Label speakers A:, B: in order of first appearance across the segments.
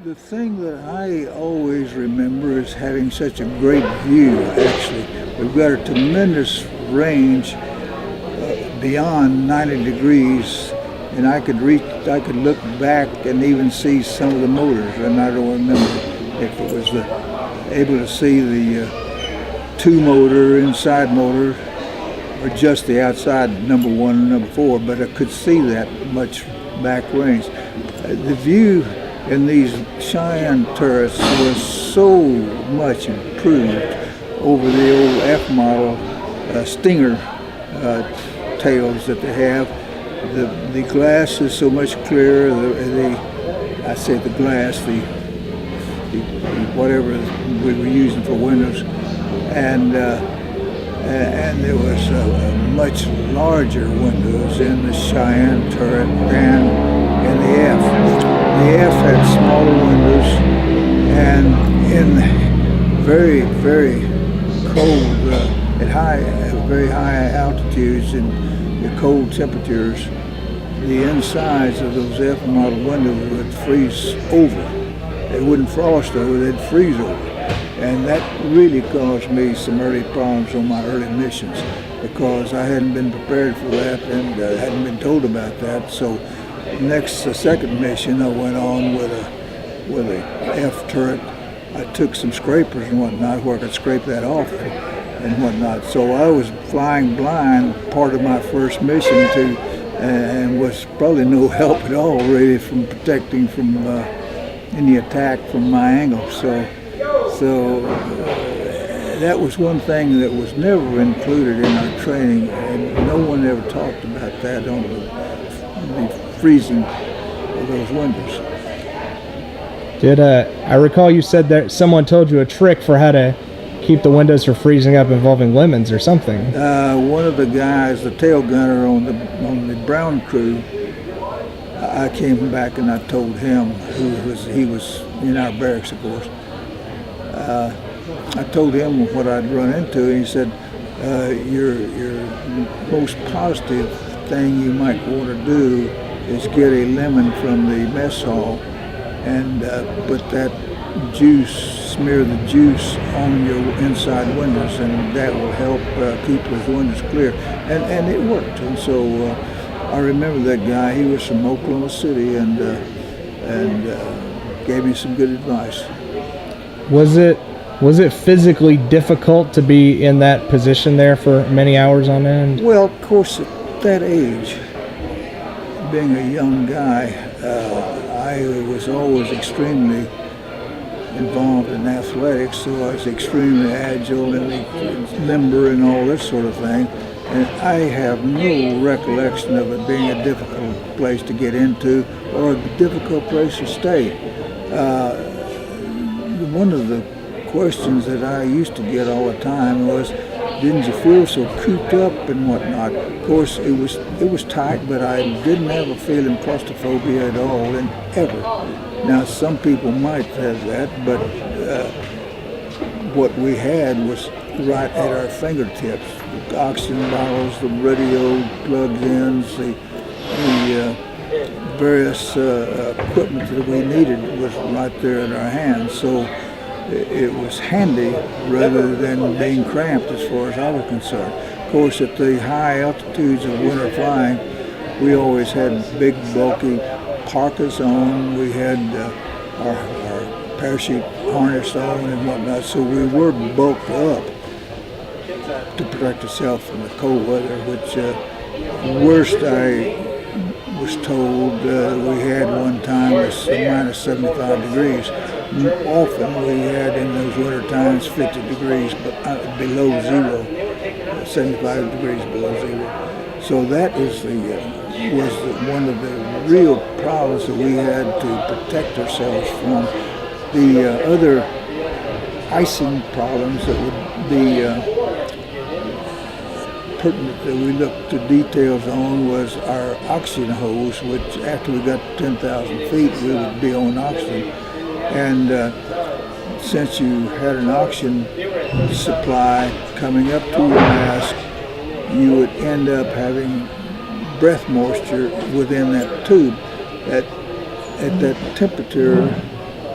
A: The thing that I always remember is having such a great view, actually. We've got a tremendous range beyond 90 degrees, and I could look back and even see some of the motors, and I don't remember if it was able to see the two-motor, inside motor, or just the outside number 1 and number 4, but I could see that much back range. The view in these Cheyenne turrets was so much improved over the old F model Stinger tails that they have. The glass is so much clearer. The glass, the whatever we were using for windows, and there was much larger windows in the Cheyenne turret than in the F. The F had smaller windows, and in very, very cold, at very high altitudes and the cold temperatures, the insides of those F model windows would freeze over. They wouldn't frost over, they'd freeze over. And that really caused me some early problems on my early missions, because I hadn't been prepared for that and hadn't been told about that. So the second mission I went on with a F turret. I took some scrapers and whatnot where I could scrape that off and whatnot. So I was flying blind part of my first mission and was probably no help at all really from protecting from any attack from my angle. So that was one thing that was never included in our training, and no one ever talked about that on the freezing of those windows.
B: I recall you said that someone told you a trick for how to keep the windows from freezing up involving lemons or something?
A: One of the guys, the tail gunner on the Brown crew, I came back and I told him, he was in our barracks, of course. I told him what I'd run into, and he said, your most positive thing you might want to do is get a lemon from the mess hall and put that juice, smear the juice on your inside windows, and that will help keep those windows clear. And it worked. And so I remember that guy. He was from Oklahoma City, and gave me some good advice.
B: Was it physically difficult to be in that position there for many hours on end?
A: Well, of course, at that age, being a young guy, I was always extremely involved in athletics, so I was extremely agile and limber and all this sort of thing. And I have no recollection of it being a difficult place to get into or a difficult place to stay. One of the questions that I used to get all the time was, didn't you feel so cooped up and whatnot? Of course, it was tight, but I didn't have a feeling claustrophobia at all, and ever. Now, some people might have that, but what we had was right at our fingertips. The oxygen bottles, the radio plug-ins, the various equipment that we needed was right there in our hands. So it was handy rather than being cramped as far as I was concerned. Of course, at the high altitudes of winter flying, we always had big, bulky parkas on. We had our parachute harness on and whatnot, so we were bulked up to protect ourselves from the cold weather, which worst I was told we had one time was minus 75 degrees. Often we had in those winter times 50 degrees, but below zero, 75 degrees below zero. So that is one of the real problems that we had to protect ourselves from. The other icing problems that would be pertinent that we looked to details on was our oxygen hose, which after we got to 10,000 feet, we would be on oxygen. And since you had an oxygen supply coming up to your mask, you would end up having breath moisture within that tube. At that temperature,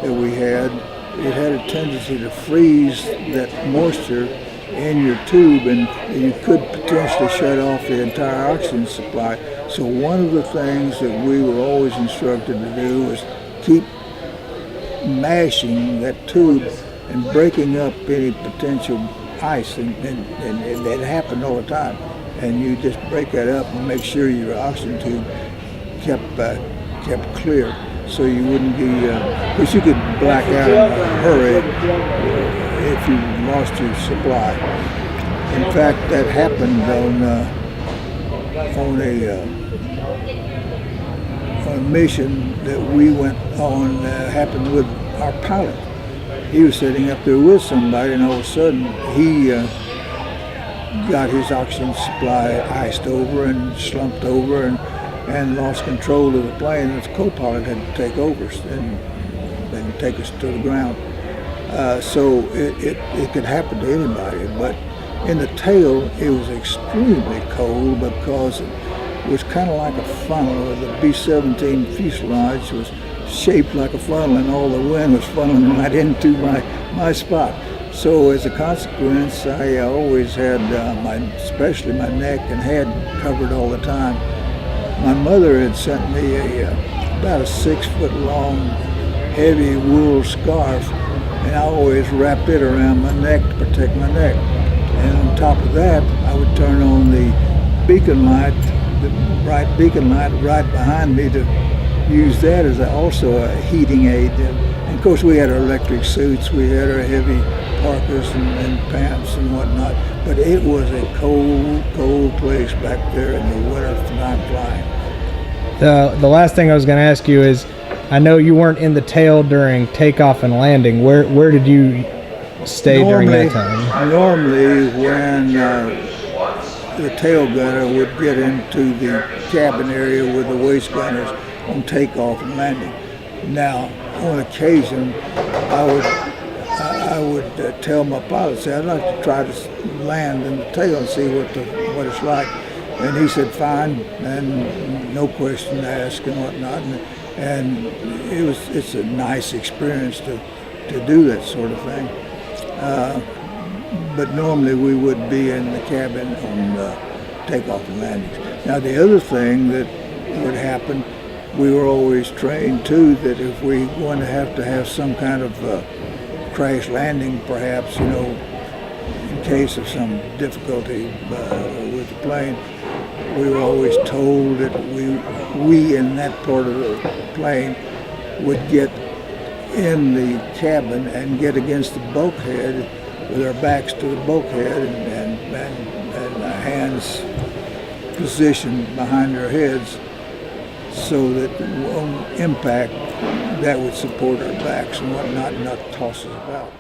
A: that we had, it had a tendency to freeze that moisture in your tube, and you could potentially shut off the entire oxygen supply. So one of the things that we were always instructed to do was keep mashing that tube and breaking up any potential ice, and that happened all the time. And you just break that up and make sure your oxygen tube kept clear, so you wouldn't be, because you could black out in a hurry if you lost your supply. In fact, that happened on a mission that we went on. Happened with our pilot. He was sitting up there with somebody, and all of a sudden he got his oxygen supply iced over and slumped over, and lost control of the plane. His co-pilot had to take over and take us to the ground. So it could happen to anybody, but in the tail it was extremely cold because it was kind of like a funnel. The B-17 fuselage was shaped like a funnel, and all the wind was funneling right into my spot. So as a consequence, I always had especially my neck and head covered all the time. My mother had sent me about a 6-foot long, heavy wool scarf, and I always wrapped it around my neck to protect my neck. And on top of that, I would turn on the beacon light, the bright beacon light right behind me, to use that as also a heating aid. And of course, we had our electric suits, we had our heavy parkas and pants and whatnot, but it was a cold, cold place back there in the winter night flying.
B: The last thing I was going to ask you is, I know you weren't in the tail during takeoff and landing. Where did you stay during that time?
A: Normally, when the tail gunner would get into the cabin area with the waist gunners on takeoff and landing. Now, on occasion, I would tell my pilot, say, I'd like to try to land in the tail and see what it's like. And he said, fine, and no question asked and whatnot. And it's a nice experience to do that sort of thing. But normally we would be in the cabin on takeoff and landings. Now the other thing that would happen, we were always trained too, that if we were going to have some kind of crash landing, perhaps, in case of some difficulty with the plane, we were always told that we in that part of the plane would get in the cabin and get against the bulkhead with our backs to the bulkhead and our hands positioned behind our heads, so that on impact that would support our backs and whatnot, and not toss us about.